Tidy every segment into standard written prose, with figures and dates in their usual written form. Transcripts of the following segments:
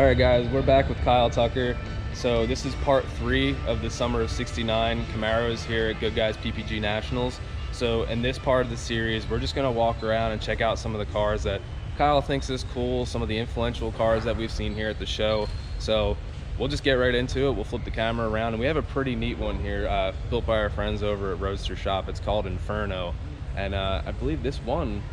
Alright guys, we're back with Kyle Tucker. So this is part 3 of the Summer of '69 Camaros here at Goodguys PPG Nationals. So in this part of the series, we're just gonna walk around and check out some of the cars that Kyle thinks is cool, some of the influential cars that we've seen here at the show. So we'll just get right into it. We'll flip the camera around, and we have a pretty neat one here, built by our friends over at Roadster Shop. It's called Inferno, and I believe this won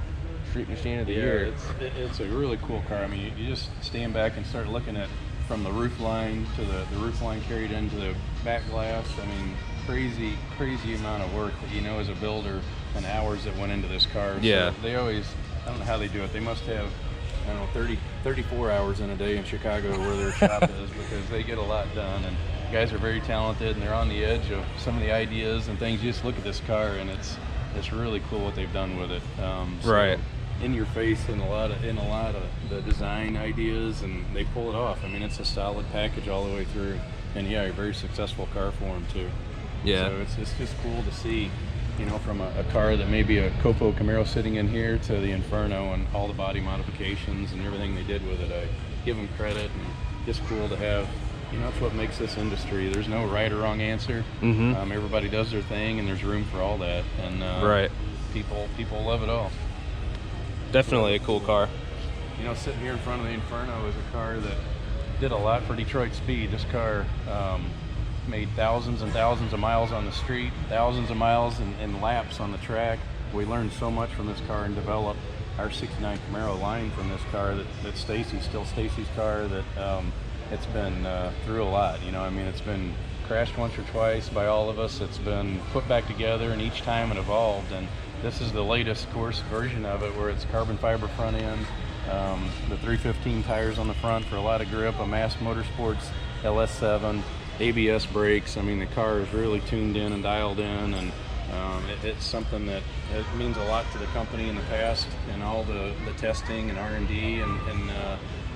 Street Machine of the Year. It's a really cool car. I mean, you just stand back and start looking at from the roof line to the roof line carried into the back glass. I mean, crazy amount of work that, you know, as a builder, and hours that went into this car. Yeah. So they always, I don't know how they do it. They must have, I don't know, 34 hours in a day in Chicago where their shop is, because they get a lot done, and guys are very talented, and they're on the edge of some of the ideas and things. You just look at this car, and it's really cool what they've done with it. Right. In your face in a lot of the design ideas, and they pull it off. I mean, it's a solid package all the way through, and yeah, a very successful car for them too. Yeah. So it's just cool to see, you know, from a car that may be a COPO Camaro sitting in here to the Inferno and all the body modifications and everything they did with it. I give them credit, and just cool to have. You know, it's what makes this industry. There's no right or wrong answer. Everybody does their thing, and there's room for all that. And right. People love it all. Definitely a cool car. You know, sitting here in front of the Inferno is a car that did a lot for Detroit speed. This car made thousands and thousands of miles on the street, thousands of miles in laps on the track. We learned so much from this car and developed our '69 Camaro line from this car. That Stacy, still Stacy's car. That it's been through a lot. You know, I mean, it's been crashed once or twice by all of us. It's been put back together, and each time it evolved. And this is the latest, of course, version of it, where it's carbon fiber front end, the 315 tires on the front for a lot of grip, a Mass Motorsports LS7, ABS brakes. I mean, the car is really tuned in and dialed in, and it's something that it means a lot to the company in the past, and all the testing and R&D, and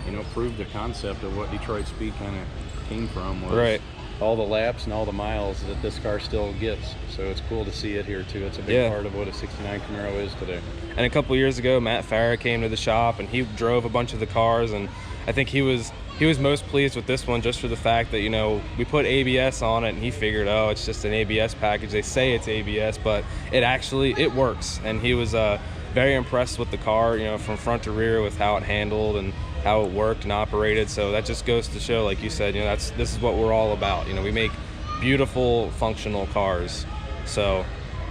you know, proved the concept of what Detroit speed kind of came from. Was right. All the laps and all the miles that this car still gets. So it's cool to see it here too. It's a big part of what a '69 Camaro is today. And a couple years ago, Matt Farah came to the shop, and he drove a bunch of the cars, and I think he was most pleased with this one just for the fact that, you know, we put ABS on it, and he figured, oh, it's just an ABS package. They say it's ABS, but it works. And he was very impressed with the car, you know, from front to rear, with how it handled and how it worked and operated. So that just goes to show, like you said, you know, this is what we're all about. You know, we make beautiful, functional cars. So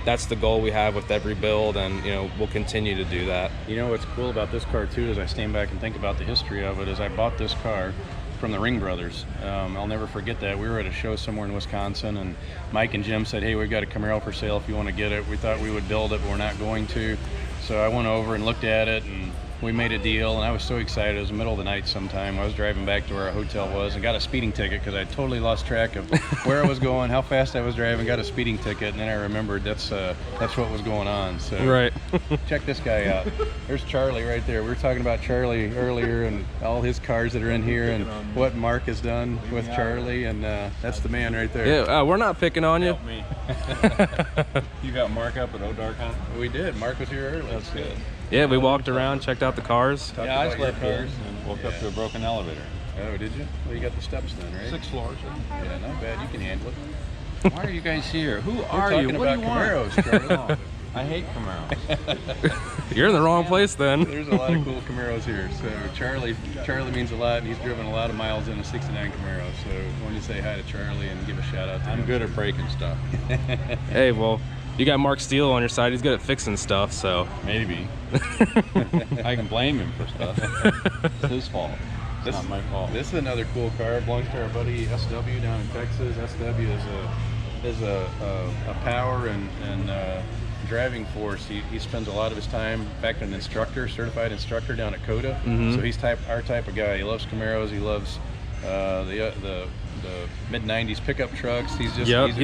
that's the goal we have with every build, and, you know, we'll continue to do that. You know, what's cool about this car too, as I stand back and think about the history of it, is I bought this car from the Ring brothers. I'll never forget that. We were at a show somewhere in Wisconsin, and Mike and Jim said, hey, we've got a Camaro for sale if you want to get it. We thought we would build it, but we're not going to. So I went over and looked at it, and we made a deal, and I was so excited. It was the middle of the night sometime. I was driving back to where our hotel was, and got a speeding ticket because I totally lost track of where I was going, how fast I was driving. Got a speeding ticket, and then I remembered that's what was going on. So right. Check this guy out. There's Charlie right there. We were talking about Charlie earlier, and all his cars that are in here, and what Mark has done with Charlie, and that's the man right there. Yeah, we're not picking on you. Help me. You got Mark up at Odark, huh? We did. Mark was here earlier. That's good. Yeah, we walked around, checked out the cars. Yeah, I slept here and woke up to a broken elevator. Oh, did you? Well, you got the steps then, right? 6 floors. Yeah, not bad. You can handle it. Why are you guys here? Who are We're you? talking What about do you want? Camaros, Charlie. I hate Camaros. You're in the wrong place then. There's a lot of cool Camaros here. So Charlie means a lot, and he's driven a lot of miles in a '69 Camaro. So I want you to say hi to Charlie and give a shout out to him. I'm good at breaking stuff. Hey, well, you got Mark Steele on your side. He's good at fixing stuff, so. Maybe. I can blame him for stuff. It's his fault. It's not my fault. This is another cool car. It belongs to our buddy SW down in Texas. SW is a power and driving force. He spends a lot of his time, in fact, an instructor, certified instructor down at COTA. So he's our type of guy. He loves Camaros. He loves the mid-90s pickup trucks. He's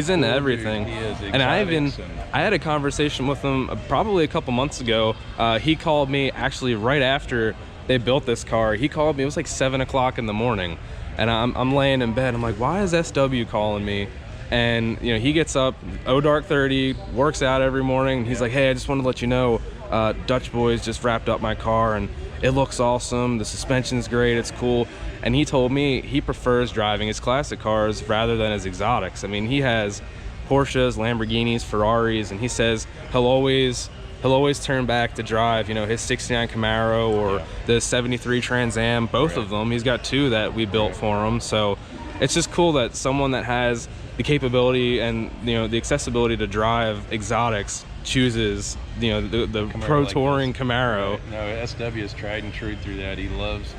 into everything. He is. And I had a conversation with him probably a couple months ago. He called me actually right after they built this car. He called me. It was like 7 o'clock in the morning, and I'm laying in bed. I'm like, why is SW calling me? And, you know, he gets up, Odark 30, works out every morning. He's like, hey, I just wanted to let you know, Dutch Boys just wrapped up my car, and it looks awesome. The suspension's great, it's cool. And he told me he prefers driving his classic cars rather than his exotics. I mean, he has Porsches, Lamborghinis, Ferraris, and he says he'll always turn back to drive, you know, his 69 Camaro or the 73 Trans Am, both of them. He's got 2 that we built for him. So it's just cool that someone that has the capability and, you know, the accessibility to drive exotics chooses, you know, the pro like touring this. Camaro. Right. No, SW is tried and true through that. He loves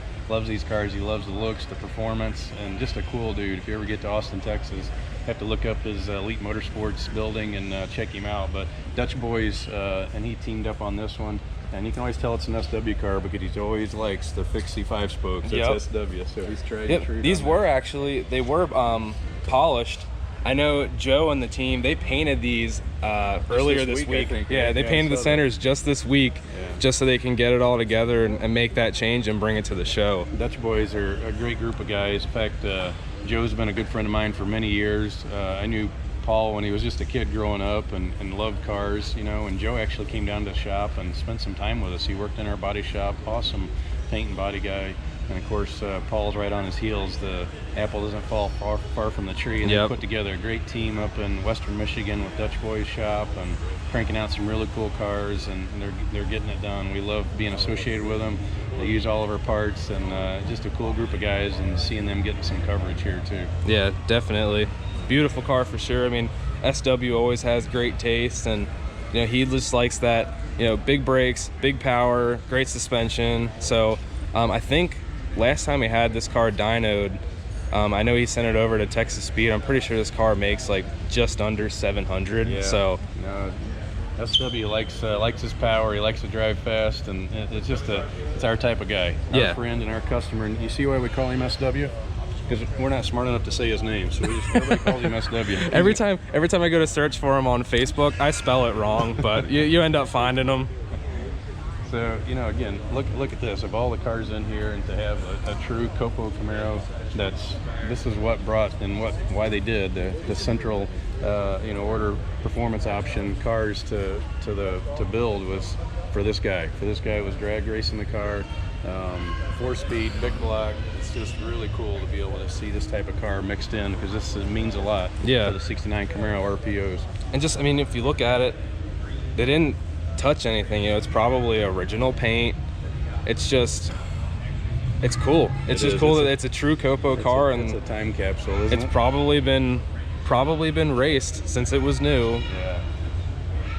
these cars. He loves the looks, the performance, and just a cool dude. If you ever get to Austin, Texas, have to look up his Elite Motorsports building and check him out. But Dutch Boys, and he teamed up on this one. And you can always tell it's an SW car because he always likes the fixie 5-spokes. It's SW, so he's tried and true. These were actually, they were polished. I know Joe and the team, they painted these earlier this week. I think, yeah, they painted the centers just this week, just so they can get it all together and make that change and bring it to the show. Dutch Boys are a great group of guys. In fact, Joe's been a good friend of mine for many years. I knew Paul when he was just a kid growing up and loved cars, you know, and Joe actually came down to the shop and spent some time with us. He worked in our body shop, awesome paint and body guy. And of course, Paul's right on his heels. The apple doesn't fall far from the tree. And they put together a great team up in Western Michigan with Dutch Boys shop and cranking out some really cool cars, and they're getting it done. We love being associated with them. They use all of our parts, and just a cool group of guys, and seeing them getting some coverage here too. Yeah, definitely. Beautiful car for sure. I mean, SW always has great taste, and you know, he just likes that, you know, big brakes, big power, great suspension. So I think last time we had this car dynoed, I know he sent it over to Texas Speed. I'm pretty sure this car makes like just under 700. Yeah. So no, SW likes his power. He likes to drive fast, and it's just it's our type of guy. Our friend and our customer. And you see why we call him SW? Because we're not smart enough to say his name, so everybody calls him SW. every time I go to search for him on Facebook, I spell it wrong, but you end up finding him. So, you know, again, look at this. Of all the cars in here, and to have a true COPO Camaro, this is what brought and why they did the central, you know, order performance option cars to build was for this guy. For this guy, it was drag racing the car, 4-speed, big block. It's just really cool to be able to see this type of car mixed in, because this means a lot for the 69 Camaro RPOs. And just, I mean, if you look at it, they didn't touch anything, you know. It's probably original paint. It's just, it's cool. It's just cool that it's a true COPO car, and it's a time capsule, isn't it? It's probably been raced since it was new. Yeah.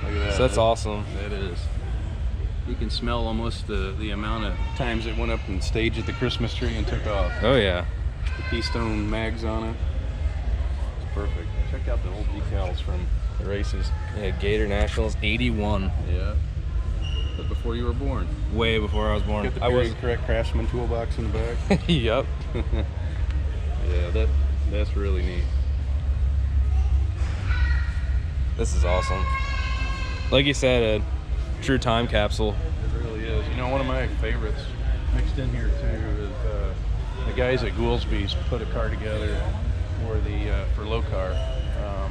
Look at that. So that's awesome. That is. You can smell almost the amount of times it went up and staged at the Christmas tree and took off. Oh yeah. The Keystone mags on it. It's perfect. Check out the old decals from the races. Yeah, Gator Nationals 81. Yeah. But before you were born. Way before I was born. Got the I was correct Craftsman toolbox in the back. Yep. Yeah, that's really neat. This is awesome. Like you said, a true time capsule. It really is. You know, one of my favorites mixed in here too is the guys at Goolsby's put a car together for Lokar.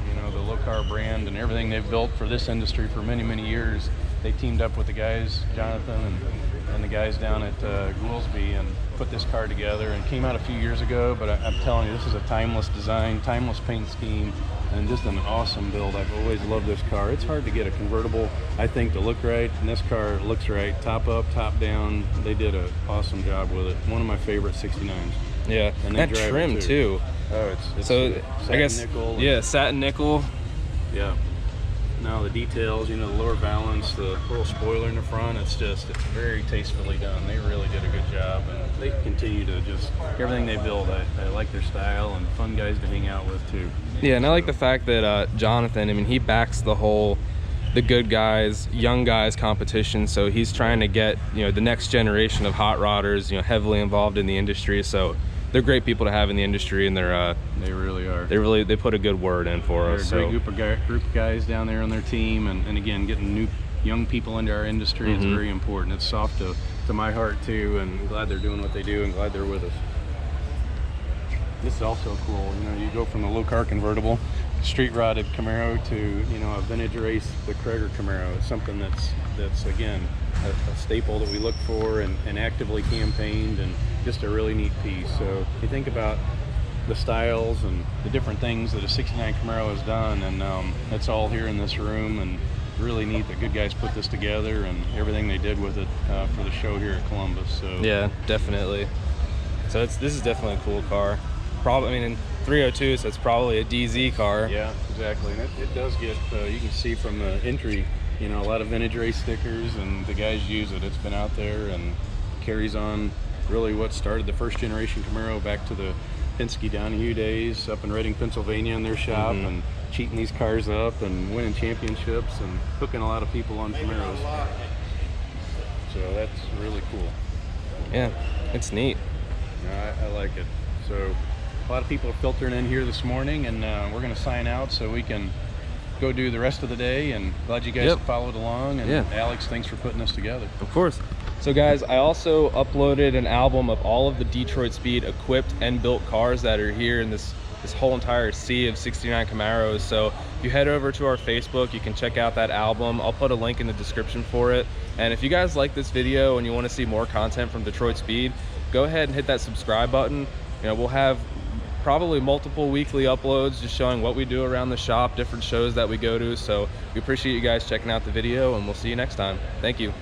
You know, the Lokar brand and everything they've built for this industry for many, many years. They teamed up with the guys, Jonathan and the guys down at Goolsby, and put this car together, and came out a few years ago. But I'm telling you, this is a timeless design, timeless paint scheme, and just an awesome build. I've always loved this car. It's hard to get a convertible, I think, to look right, and this car looks right, top up, top down. They did an awesome job with it. One of my favorite 69s. Yeah, and that trim too. Oh, it's so I guess nickel. Yeah, satin nickel. Yeah. Now the details, you know, the lower valance, the little spoiler in the front, it's very tastefully done. They really did a good job, and they continue to just, everything they build, I like their style, and fun guys to hang out with too. Yeah, and I like the fact that Jonathan, I mean, he backs the good guys, young guys competition, so he's trying to get, you know, the next generation of hot rodders, you know, heavily involved in the industry. So they're great people to have in the industry, and they really are. They put a good word in for us. They're a great group of guys down there on their team, and again, getting new young people into our industry is very important. It's soft to my heart too, and I'm glad they're doing what they do, and glad they're with us. This is also cool. You know, you go from the Lokar Convertible street rotted Camaro to, you know, a vintage race, the Kreger Camaro. It's something that's again a staple that we look for and actively campaigned, and just a really neat piece. So you think about the styles and the different things that a 69 Camaro has done, and it's all here in this room, and really neat that Good Guys put this together and everything they did with it for the show here at Columbus. So yeah, definitely. So this is definitely a cool car. Probably, I mean, in 302, so it's probably a DZ car. yeah, exactly. And it does get, you can see from the entry, you know, a lot of vintage race stickers, and the guys use it. It's been out there and carries on really what started the first generation Camaro back to the Penske Donahue days up in Reading, Pennsylvania in their shop, and cheating these cars up and winning championships and hooking a lot of people on Camaros. So that's really cool. Yeah, it's neat. I like it. So a lot of people are filtering in here this morning, and we're going to sign out so we can go do the rest of the day. And glad you guys followed along. And Alex, thanks for putting this together. Of course. So guys, I also uploaded an album of all of the Detroit Speed equipped and built cars that are here in this whole entire sea of 69 Camaros. So if you head over to our Facebook, you can check out that album. I'll put a link in the description for it. And if you guys like this video and you want to see more content from Detroit Speed, go ahead and hit that subscribe button. You know, we'll have probably multiple weekly uploads just showing what we do around the shop, different shows that we go to. So we appreciate you guys checking out the video, and we'll see you next time. Thank you.